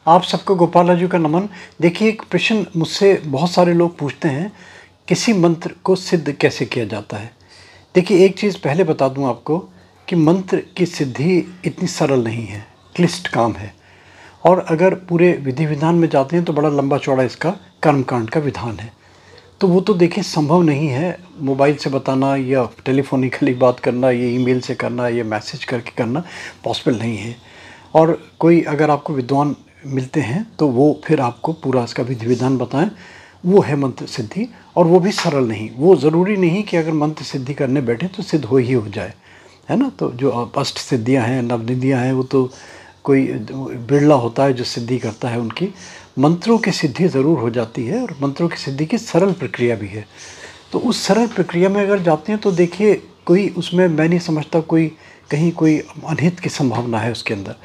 आप सबको गोपाल राजू का नमन। देखिए, एक प्रश्न मुझसे बहुत सारे लोग पूछते हैं, किसी मंत्र को सिद्ध कैसे किया जाता है। देखिए, एक चीज़ पहले बता दूं आपको कि मंत्र की सिद्धि इतनी सरल नहीं है, क्लिष्ट काम है। और अगर पूरे विधि विधान में जाते हैं तो बड़ा लंबा चौड़ा इसका कर्मकांड का विधान है। तो वो तो देखिए संभव नहीं है मोबाइल से बताना या टेलीफोनिकली बात करना, ये ईमेल से करना, ये मैसेज करके करना पॉसिबल नहीं है। और कोई अगर आपको विद्वान मिलते हैं तो वो फिर आपको पूरा इसका विधि विधान बताएं, वो है मंत्र सिद्धि। और वो भी सरल नहीं, वो ज़रूरी नहीं कि अगर मंत्र सिद्धि करने बैठे तो सिद्ध ही हो जाए, है ना। तो जो अष्ट सिद्धियाँ हैं, नवनिधियाँ हैं, वो तो कोई बिरला होता है जो सिद्धि करता है उनकी। मंत्रों की सिद्धि ज़रूर हो जाती है और मंत्रों की सिद्धि की सरल प्रक्रिया भी है। तो उस सरल प्रक्रिया में अगर जाते हैं तो देखिए, कोई उसमें मैं नहीं समझता कोई कहीं कोई अनहित की संभावना है उसके अंदर।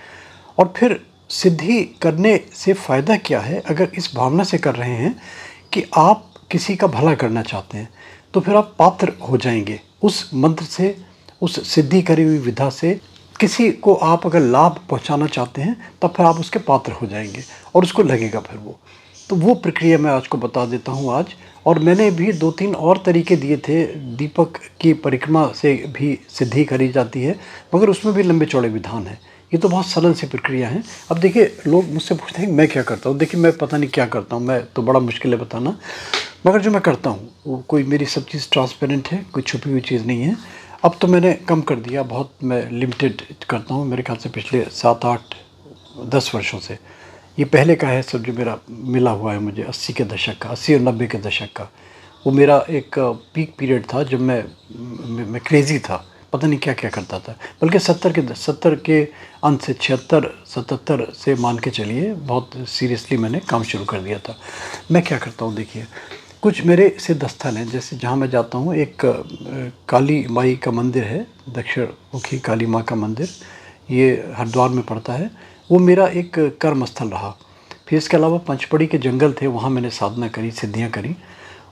और फिर सिद्धि करने से फ़ायदा क्या है, अगर इस भावना से कर रहे हैं कि आप किसी का भला करना चाहते हैं, तो फिर आप पात्र हो जाएंगे उस मंत्र से, उस सिद्धि करी हुई विधा से। किसी को आप अगर लाभ पहुंचाना चाहते हैं तब फिर आप उसके पात्र हो जाएंगे और उसको लगेगा फिर वो। तो वो प्रक्रिया मैं आज को बता देता हूँ आज। और मैंने भी 2-3 और तरीके दिए थे। दीपक की परिक्रमा से भी सिद्धि करी जाती है, मगर उसमें भी लंबे चौड़े विधान है। ये तो बहुत सरल सी प्रक्रिया है। अब देखिए, लोग मुझसे पूछते हैं मैं क्या करता हूँ। देखिए, मैं पता नहीं क्या करता हूँ, मैं तो बड़ा मुश्किल है बताना। मगर जो मैं करता हूँ वो कोई मेरी सब चीज़ ट्रांसपेरेंट है, कोई छुपी हुई चीज़ नहीं है। अब तो मैंने कम कर दिया, बहुत मैं लिमिटेड करता हूँ। मेरे ख्याल से पिछले 7-8-10 वर्षों से ये पहले का है सब जो मेरा मिला हुआ है मुझे, 80 के दशक का, 80 और 90 के दशक का। वो मेरा एक पीक पीरियड था जब मैं क्रेज़ी था, पता नहीं क्या क्या करता था। बल्कि 70 के अंत से 76-77 से मान के चलिए, बहुत सीरियसली मैंने काम शुरू कर दिया था। मैं क्या करता हूँ देखिए, कुछ मेरे सिद्ध स्थल हैं। जैसे जहाँ मैं जाता हूँ, एक काली माई का मंदिर है, दक्षिण मुखी काली माँ का मंदिर, ये हरिद्वार में पड़ता है। वो मेरा एक कर्म स्थल रहा। फिर इसके अलावा पंचपड़ी के जंगल थे, वहाँ मैंने साधना करी, सिद्धियाँ करी।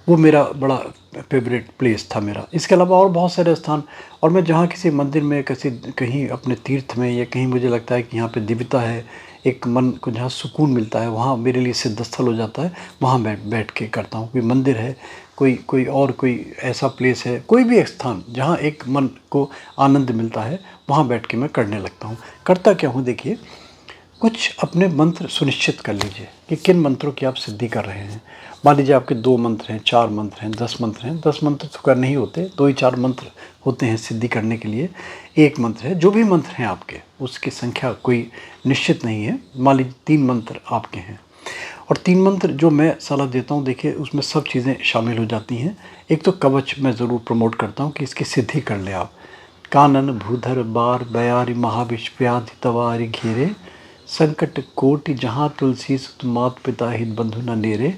वो मेरा बड़ा फेवरेट प्लेस था मेरा। इसके अलावा और बहुत सारे स्थान। और मैं जहाँ किसी मंदिर में, कहीं अपने तीर्थ में, या कहीं मुझे लगता है कि यहाँ पे दिव्यता है, एक मन को जहाँ सुकून मिलता है, वहाँ मेरे लिए सिद्ध स्थल हो जाता है। वहाँ बैठ के करता हूँ। कोई मंदिर है, कोई ऐसा प्लेस है, कोई भी एक स्थान जहाँ एक मन को आनंद मिलता है, वहाँ बैठ के मैं करने लगता हूँ। करता क्या हूँ देखिए, कुछ अपने मंत्र सुनिश्चित कर लीजिए कि किन मंत्रों की आप सिद्धि कर रहे हैं। मान लीजिए आपके 2 मंत्र हैं, 4 मंत्र हैं, 10 मंत्र हैं। 10 मंत्र तो करने ही होते, 2 ही 4 मंत्र होते हैं सिद्धि करने के लिए। एक मंत्र है, जो भी मंत्र हैं आपके, उसकी संख्या कोई निश्चित नहीं है। मान लीजिए 3 मंत्र आपके हैं, और 3 मंत्र जो मैं सलाह देता हूँ, देखिए उसमें सब चीज़ें शामिल हो जाती हैं। एक तो कवच मैं ज़रूर प्रमोट करता हूँ कि इसकी सिद्धि कर लें आप। कानन भूधर बार बयारी महाविष व्याधि तवारी घेरे, संकट कोटि जहाँ तुलसी सुत मात पिता हित बंधु न नेरे,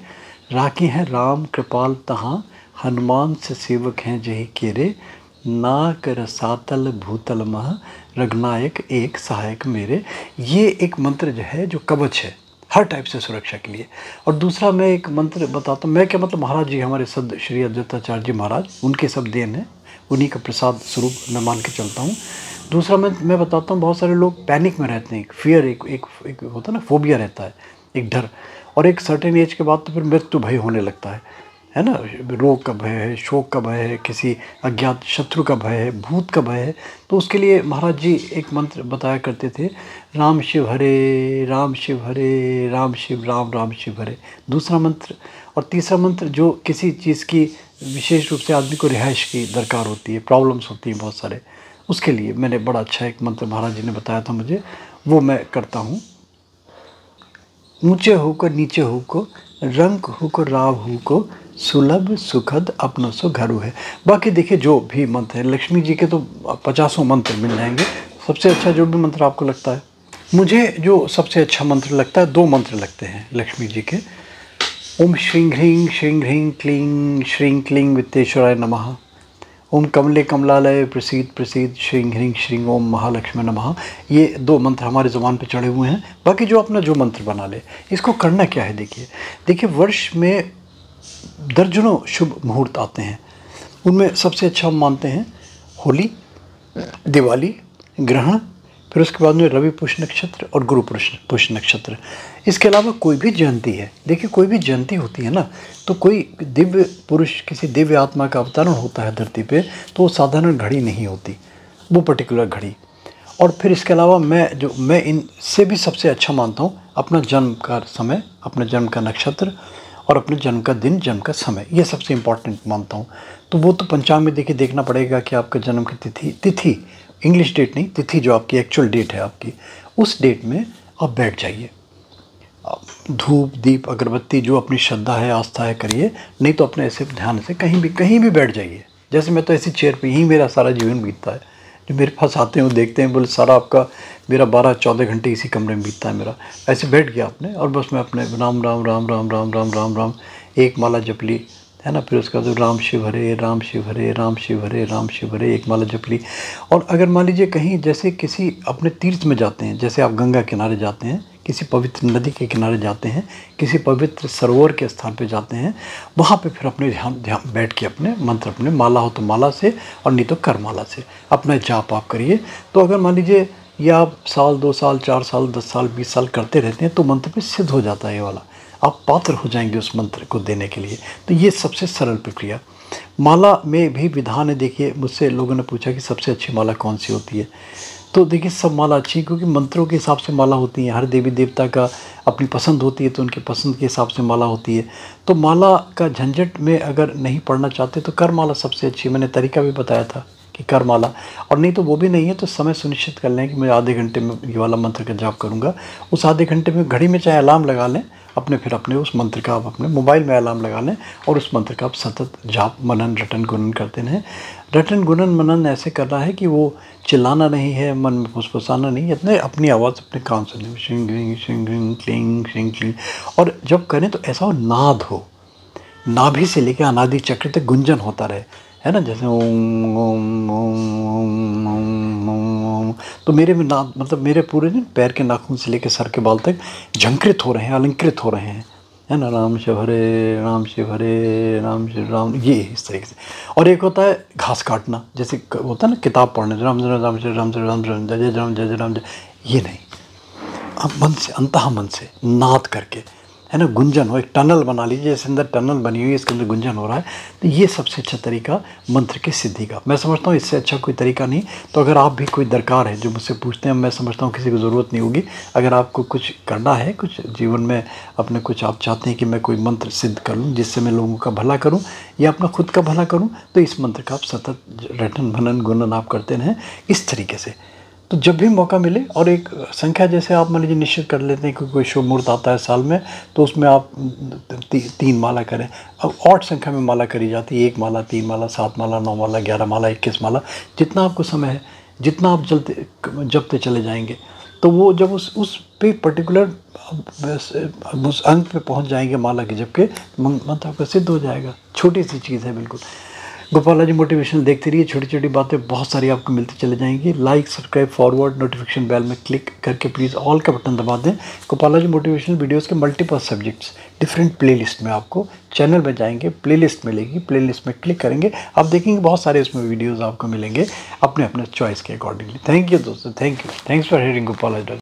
राखी हैं राम कृपाल तहाँ हनुमान से सेवक हैं जही केरे, ना कर सातल भूतल मह रघुनायक एक सहायक मेरे। ये एक मंत्र जो है, जो कवच है हर टाइप से सुरक्षा के लिए। और दूसरा मैं एक मंत्र बताता हूँ। मैं क्या मतलब, महाराज जी, हमारे सद श्री अद्वैताचार्य जी महाराज, उनके सब देन है, उन्हीं का प्रसाद स्वरूप मैं मान के चलता हूँ। दूसरा मैं बताता हूँ, बहुत सारे लोग पैनिक में रहते हैं, एक फियर, एक होता है ना, फोबिया रहता है, एक डर। और एक सर्टेन एज के बाद तो फिर मृत्यु भय होने लगता है ना। रोग का भय है, शोक का भय है, किसी अज्ञात शत्रु का भय है, भूत का भय है। तो उसके लिए महाराज जी एक मंत्र बताया करते थे, राम शिव हरे राम शिव हरे राम शिव राम राम शिव हरे, दूसरा मंत्र। और तीसरा मंत्र, जो किसी चीज़ की विशेष रूप से आदमी को रिहाइश की दरकार होती है, प्रॉब्लम्स होती हैं बहुत सारे, उसके लिए मैंने बड़ा अच्छा एक मंत्र महाराज जी ने बताया था मुझे, वो मैं करता हूँ। ऊंचे होकर नीचे हो को, रंग हो को राव हो को, सुलभ सुखद अपनों सो घरू है। बाकी देखिए, जो भी मंत्र है, लक्ष्मी जी के तो 50 मंत्र मिल जाएंगे। सबसे अच्छा जो भी मंत्र आपको लगता है, मुझे जो सबसे अच्छा मंत्र लगता है, 2 मंत्र लगते हैं लक्ष्मी जी के। ओम श्रीं ह्रीं क्लीं श्रीं क्लीं वित्तेश्वराय नमः। ओम कमले कमलालय प्रसीद प्रसीद श्रीं ह्रीं श्रीं ओम महालक्ष्मी नमः। ये 2 मंत्र हमारे ज़ुबान पे चढ़े हुए हैं। बाकी जो अपना जो मंत्र बना ले। इसको करना क्या है देखिए, वर्ष में दर्जनों शुभ मुहूर्त आते हैं। उनमें सबसे अच्छा हम मानते हैं होली, दिवाली, ग्रहण, फिर उसके बाद में रवि पुष्य नक्षत्र और गुरु पुष्य नक्षत्र। इसके अलावा कोई भी जयंती है, देखिए कोई भी जयंती होती है ना, तो कोई दिव्य पुरुष, किसी दिव्य आत्मा का अवतरण होता है धरती पे, तो वो साधारण घड़ी नहीं होती, वो पर्टिकुलर घड़ी। और फिर इसके अलावा मैं इनसे भी सबसे अच्छा मानता हूँ अपना जन्म का समय, अपने जन्म का नक्षत्र और अपने जन्म का दिन, जन्म का समय, ये सबसे इम्पॉर्टेंट मानता हूँ। तो वो तो पंचांग में देखिए देखना पड़ेगा कि आपका जन्म की तिथि इंग्लिश डेट नहीं, तिथि जो आपकी एक्चुअल डेट है आपकी, उस डेट में आप बैठ जाइए। धूप दीप अगरबत्ती जो अपनी श्रद्धा है, आस्था है, करिए, नहीं तो अपने ऐसे ध्यान से कहीं भी बैठ जाइए। जैसे मैं तो ऐसी चेयर पे ही मेरा सारा जीवन बीतता है, जो मेरे पास आते हैं वो देखते हैं, बोले सारा आपका मेरा 12-14 घंटे इसी कमरे में बीतता है मेरा। ऐसे बैठ गया आपने और बस मैं अपने राम राम राम राम राम राम राम राम एक माला जप ली, है ना। फिर उसके बाद राम शिव हरे राम शिव हरे राम शिव हरे राम शिव हरे एक माला जप ली। और अगर मान लीजिए कहीं जैसे किसी अपने तीर्थ में जाते हैं, जैसे आप गंगा किनारे जाते हैं, किसी पवित्र नदी के किनारे जाते हैं, किसी पवित्र सरोवर के स्थान पे जाते हैं, वहाँ पे फिर अपने ध्यान बैठ के अपने मंत्र, अपने माला हो तो माला से और नहीं तो कर माला से अपना जाप आप करिए। तो अगर मान लीजिए ये आप साल 2 साल 4 साल 10 साल 20 साल करते रहते हैं तो मंत्र पे सिद्ध हो जाता है ये वाला, आप पात्र हो जाएंगे उस मंत्र को देने के लिए। तो ये सबसे सरल प्रक्रिया। माला में भी विधान है, देखिए मुझसे लोगों ने पूछा कि सबसे अच्छी माला कौन सी होती है, तो देखिए सब माला अच्छी है, क्योंकि मंत्रों के हिसाब से माला होती है। हर देवी देवता का अपनी पसंद होती है, तो उनकी पसंद के हिसाब से माला होती है। तो माला का झंझट में अगर नहीं पढ़ना चाहते तो कर माला सबसे अच्छी, मैंने तरीका भी बताया था कि कर माला। और नहीं तो वो भी नहीं है तो समय सुनिश्चित कर लें कि मैं आधे घंटे में ये वाला मंत्र का जाप करूँगा। उस आधे घंटे में घड़ी में चाहे अलार्म लगा लें अपने उस मंत्र का, आप अपने मोबाइल में अलार्म लगा लें और उस मंत्र का आप सतत जाप मनन रटन गुणन करते रहें। रटन गुणन मनन ऐसे करना है कि वो चिल्लाना नहीं है, मन में फुसफुसाना नहीं है, इतने अपनी आवाज़ अपने कान सुने, शिंग शिंग क्लिंग शिंग क्लिंग। और जब करें तो ऐसा हो नाद हो, नाभि से लेकर अनादि चक्र तक गुंजन होता रहे, है ना। जैसे ओम ओम ओम ओम ओम, तो मेरे में नाद मतलब मेरे पूरे पैर के नाखून से लेकर सर के बाल तक झंकृत हो रहे हैं, अलंकृत हो रहे हैं, है ना। राम शिव हरे राम शिव हरे राम शिव राम, ये इस तरीके से। और एक होता है घास काटना, जैसे होता है ना किताब पढ़ने, राम राम राम श्री राम श्री राम राम जय राम जय राम जय, ये नहीं, आप मन से अंतः मन से नाद करके, है ना, गुंजन हो, एक टनल बना लीजिए, जैसे अंदर टनल बनी हुई है इसके अंदर गुंजन हो रहा है। तो ये सबसे अच्छा तरीका मंत्र की सिद्धि का, मैं समझता हूँ इससे अच्छा कोई तरीका नहीं। तो अगर आप भी कोई दरकार है जो मुझसे पूछते हैं, मैं समझता हूँ किसी को ज़रूरत नहीं होगी। अगर आपको कुछ करना है, कुछ जीवन में अपने कुछ आप चाहते हैं कि मैं कोई मंत्र सिद्ध कर लूँ जिससे मैं लोगों का भला करूँ या अपना खुद का भला करूँ, तो इस मंत्र का आप सतत रटन मनन गुणन आप करते रहें इस तरीके से। तो जब भी मौका मिले, और एक संख्या जैसे आप मान लीजिए निश्चित कर लेते हैं कि कोई शुभ मुहूर्त आता है साल में, तो उसमें आप 3 माला करें। अब ऑड संख्या में माला करी जाती है, 1 माला 3 माला 7 माला 9 माला 11 माला 21 माला, जितना आपको समय है, जितना आप जपते चले जाएंगे, तो वो जब उस पे पर्टिकुलर उस अंक पे पहुंच जाएंगे माला के जप के, मंत्र आपका सिद्ध हो जाएगा। छोटी सी चीज़ है बिल्कुल। गोपालाजी मोटिवेशनल देखते रहिए, छोटी छोटी बातें बहुत सारी आपको मिलती चले जाएंगी। Like subscribe forward notification bell में क्लिक करके प्लीज़ ऑल का बटन दबा दें। गोपालाजी मोटिवेशनल वीडियोस के मल्टीपल सब्जेक्ट्स डिफरेंट प्लेलिस्ट में आपको चैनल में जाएंगे, प्लेलिस्ट मिलेगी, प्लेलिस्ट में क्लिक करेंगे, आप देखेंगे बहुत सारे उसमें वीडियोज़ आपको मिलेंगे अपने अपने चॉइस के अकॉर्डिंगली। थैंक यू दोस्तों, थैंक्स फॉर हियरिंग गोपालाजी।